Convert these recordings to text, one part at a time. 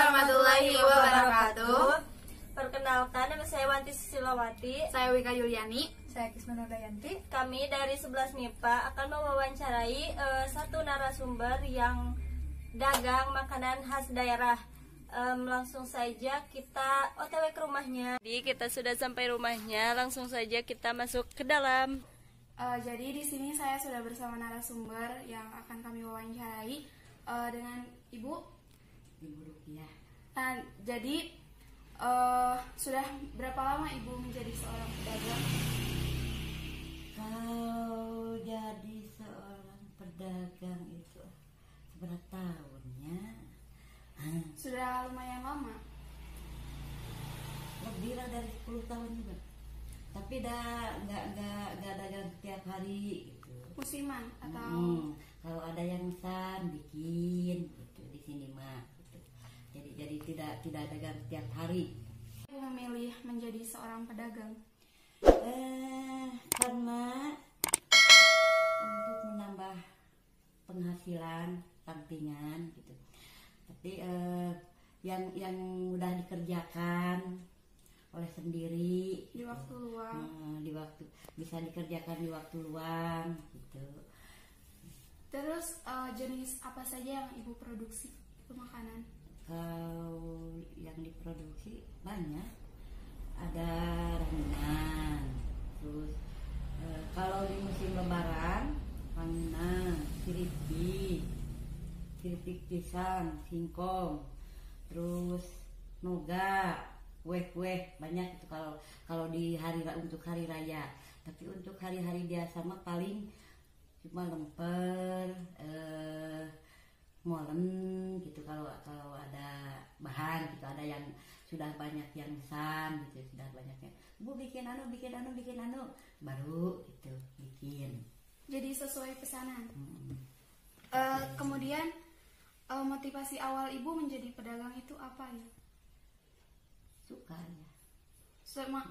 warahmatullahi wabarakatuh. Perkenalkan, nama saya Wanti Silawati. Saya Wika Yuliani. Saya Kisma Nurdayanti. Kami dari 11 MIPA akan mewawancarai satu narasumber yang dagang makanan khas daerah. Langsung saja kita OTW ke rumahnya. Jadi kita sudah sampai rumahnya, langsung saja kita masuk ke dalam. Jadi di sini saya sudah bersama narasumber yang akan kami wawancarai dengan Ibu Rupiah. Nah, jadi sudah berapa lama Ibu menjadi seorang pedagang? Kalau jadi seorang pedagang itu berapa tahunnya? Sudah lumayan lama. Lebih lah dari 10 tahun juga. Tapi nggak dagang setiap hari gitu. Musiman atau kalau ada yang pesan bikin gitu di sini mah gitu. Jadi tidak dagang setiap hari. Ibu memilih menjadi seorang pedagang? Karena untuk menambah penghasilan sampingan gitu. Tapi yang mudah dikerjakan oleh sendiri Di waktu luang. Bisa dikerjakan di waktu luang gitu. Terus jenis apa saja yang Ibu produksi itu makanan? Kalau yang diproduksi banyak, ada ranginan, terus kalau di musim lebaran ranginan, kiripik pisang, singkong, terus noga, kue banyak itu kalau di untuk hari raya. Tapi untuk hari-hari biasa mah paling cuma lemper, molen gitu. Kalau ada bahan gitu, ada yang sudah banyak yang pesan gitu, sudah banyaknya Bu bikin anu baru gitu bikin. Jadi sesuai pesanan. Kemudian motivasi awal Ibu menjadi pedagang itu apa ya? Suka ya.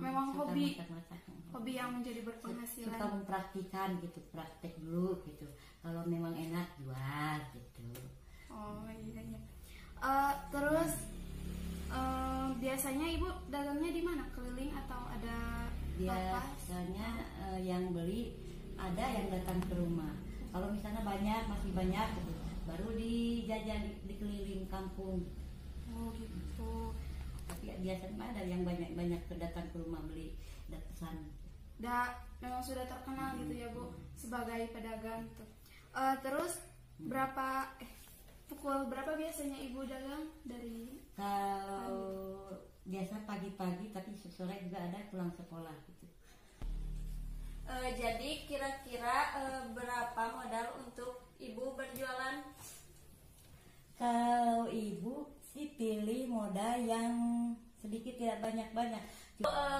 Memang suka hobi masak. Hobi yang menjadi berpenghasilan. Suka mempraktikan gitu, praktek dulu gitu. Kalau memang enak jual gitu. Oh iya. Terus biasanya Ibu dagangnya di mana? Keliling atau ada lapak? Biasanya yang beli ada yang datang ke rumah. Kalau misalnya masih banyak gitu, baru dijajan di keliling kampung. Oh gitu. Tapi biasanya ada yang banyak datang ke rumah beli dan pesan. Memang sudah terkenal gitu ya Bu sebagai pedagang gitu. Terus pukul berapa biasanya Ibu dagang dari? Kalau biasa pagi-pagi, tapi sore juga ada pulang sekolah gitu. Jadi kira-kira berapa modal untuk Ibu berjualan? Kalau Ibu sih pilih modal yang sedikit, tidak banyak-banyak.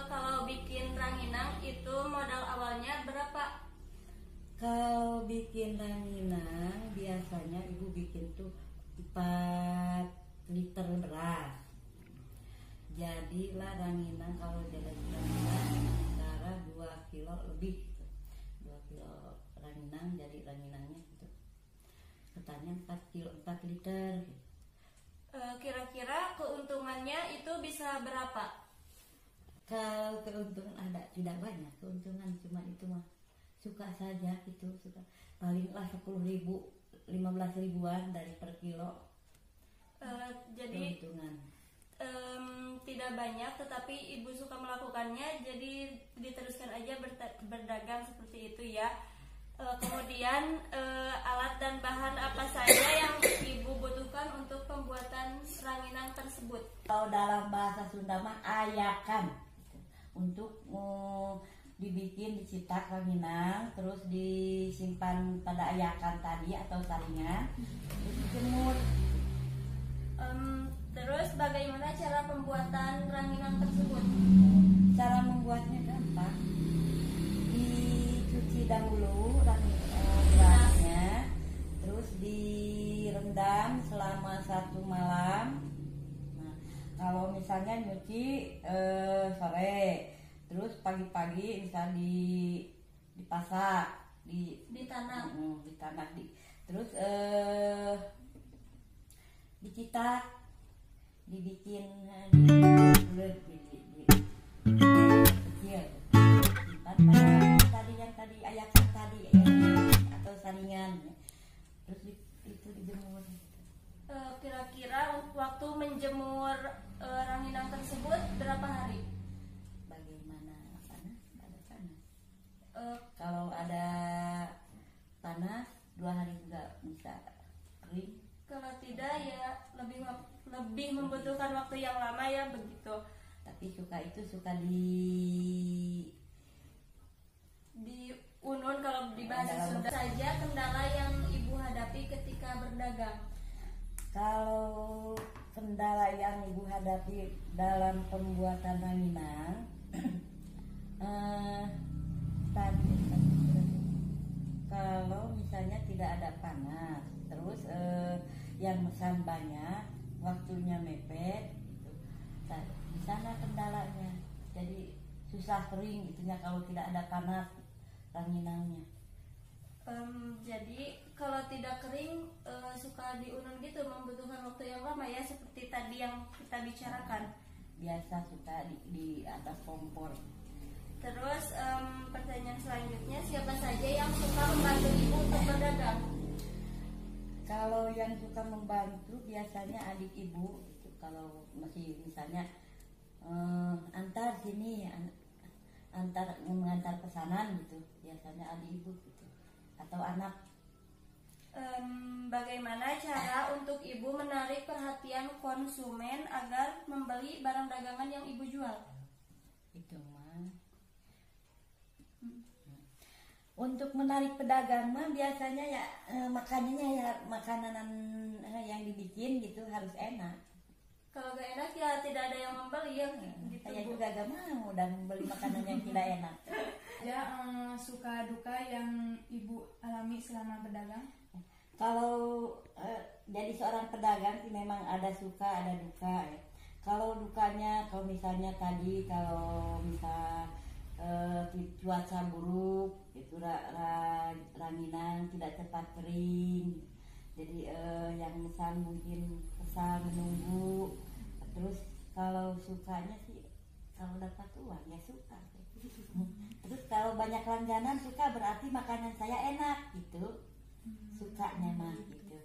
Kalau bikin ranginang itu modal awalnya berapa? Kalau bikin ranginang biasanya Ibu bikin tuh 4 liter beras. Jadilah ranginang kalau jadi ranginang antara 2 kilo lebih gitu. 2 kilo ranginang jadi ranginangnya gitu. Ketannya 4 liter gitu. Kira-kira keuntungannya itu bisa berapa? Kalau keuntungan ada, tidak banyak keuntungan, cuma itu mah suka saja gitu, suka palinglah 10.000, 15.000-an dari per kilo. Jadi keuntungan tidak banyak, tetapi Ibu suka melakukannya, jadi diteruskan aja berdagang seperti itu ya. Kemudian alat dan bahan apa saja yang Ibu butuhkan untuk pembuatan ranginang tersebut? Kalau dalam bahasa Sunda mah ayakan untuk dibikin, dicetak ranginang, terus disimpan pada ayakan tadi atau saringan, terus dijemur. Terus bagaimana cara pembuatan ranginang tersebut? Cara membuatnya gampang. Dicuci dahulu berasnya, terus direndam selama 1 malam. Nah, kalau misalnya nyuci sore, terus pagi-pagi bisa dipasak, ditanam, terus dicetak dibikin di kecil simpan pada tadi yang tadi ayakan tadi atau saringan, terus itu dijemur. Kira-kira waktu menjemur ranginang tersebut berapa hari? Bagaimana panas? Ada panas. Kalau ada panas 2 hari juga bisa kering. Kalau tidak ya lebih membutuhkan waktu yang lama ya begitu. Tapi suka di unun kalau di bahasa Sunda saja kendala yang ibu hadapi ketika berdagang. Kalau kendala yang ibu hadapi dalam pembuatan ranginang, kalau misalnya tidak ada panas, terus yang mesan banyak, waktunya mepet, gitu. Di sana kendalanya, jadi susah kering itunya kalau tidak ada panas ranginangnya. Jadi kalau tidak kering suka diunun gitu membutuhkan waktu yang lama ya seperti tadi yang kita bicarakan. Biasa suka di atas kompor. Terus pertanyaan selanjutnya, siapa saja yang suka membantu ibu untuk berdagang? Kalau yang suka membantu biasanya adik ibu gitu. Kalau masih misalnya antar sini mengantar pesanan gitu, biasanya adik ibu gitu atau anak. Bagaimana cara untuk ibu menarik perhatian konsumen agar membeli barang dagangan yang ibu jual? Itu mah untuk menarik pedagang mah biasanya ya makanannya ya makanan yang dibikin gitu harus enak. Kalau gak enak ya tidak ada yang membeli ya gitu. Saya juga gak mau dan membeli makanan yang tidak enak. Ya, suka duka yang ibu alami selama berdagang? Kalau jadi seorang pedagang sih memang ada suka ada duka ya. Kalau dukanya kalau misalnya tadi kalau misal cuaca buruk itu ranginang tidak cepat kering, jadi yang pesan mungkin pesan menunggu. Terus kalau sukanya sih kalau dapat uang ya suka. Terus kalau banyak langganan suka berarti makanan saya enak gitu, sukanya mah gitu.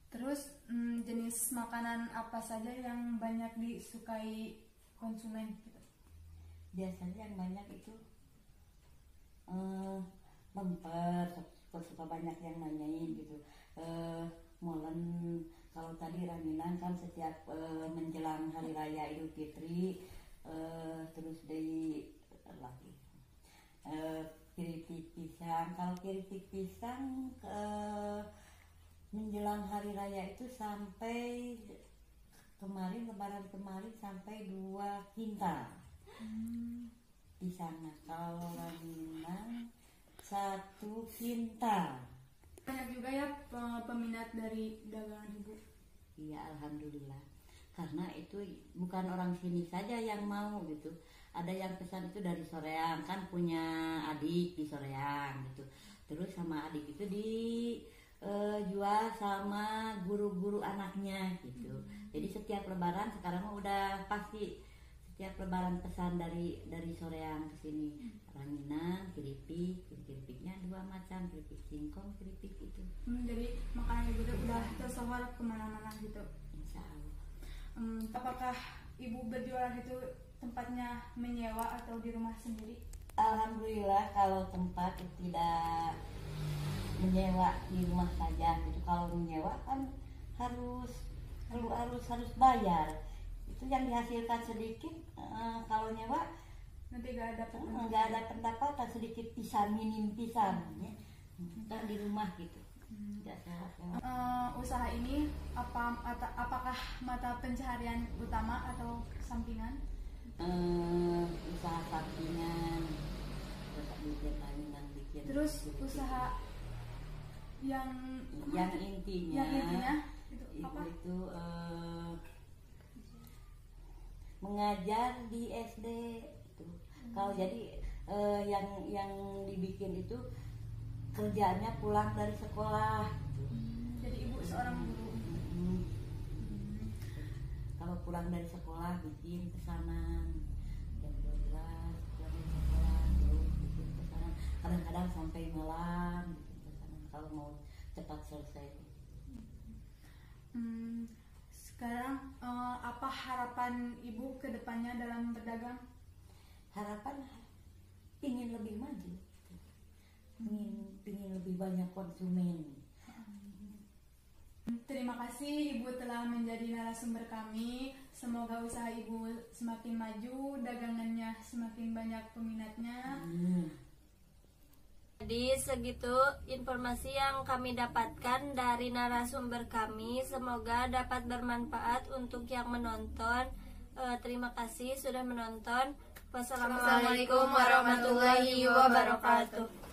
Terus jenis makanan apa saja yang banyak disukai konsumen gitu? Biasanya yang banyak itu lemper, suka banyak yang nanyain gitu. Molen kalau tadi ranginang kan setiap menjelang hari raya Idul Fitri, terus dari lagi keripik pisang. Kalau keripik pisang menjelang hari raya itu sampai lebaran kemarin sampai 2 kintal pisangnya. Kalau ranginang 1 kintal. Banyak juga ya peminat dari dagangan ibu. Iya, alhamdulillah. Karena itu bukan orang sini saja yang mau gitu. Ada yang pesan itu dari Soreang, kan punya adik di Soreang gitu. Terus sama adik itu dijual sama guru-guru anaknya gitu. Jadi setiap lebaran sekarang udah pasti setiap lebaran pesan dari Soreang ke sini. Ranginang, keripiknya 2 macam, keripik singkong, keripik itu. Jadi makanan ibu itu udah tersebar kemana-mana gitu. Insya Allah. Apakah ibu berjualan itu tempatnya menyewa atau di rumah sendiri? Alhamdulillah kalau tempat tidak menyewa di rumah saja gitu. Kalau menyewa kan harus bayar. Itu yang dihasilkan sedikit. Kalau nyewa Nanti gak ada nggak ada pendapatan, sedikit minim pisan ya. Kan di rumah gitu. Tidak salah. Usaha ini apakah mata pencaharian utama atau sampingan? Usaha sampingan, bikin Terus usaha yang intinya itu apa? Itu mengajar di SD itu. Kalau jadi yang dibikin itu kerjanya pulang dari sekolah. Jadi ibu seorang guru. pulang dari sekolah bikin pesanan jam 12 pulang dari sekolah terus bikin pesanan, kadang-kadang sampai malam bikin pesanan kalau mau cepat selesai. Sekarang apa harapan Ibu ke depannya dalam berdagang? Harapan ingin lebih maju, ingin lebih banyak konsumen. Terima kasih Ibu telah menjadi narasumber kami. Semoga usaha Ibu semakin maju, dagangannya semakin banyak peminatnya. Jadi segitu informasi yang kami dapatkan dari narasumber kami. Semoga dapat bermanfaat untuk yang menonton. Terima kasih sudah menonton. Wassalamualaikum warahmatullahi wabarakatuh.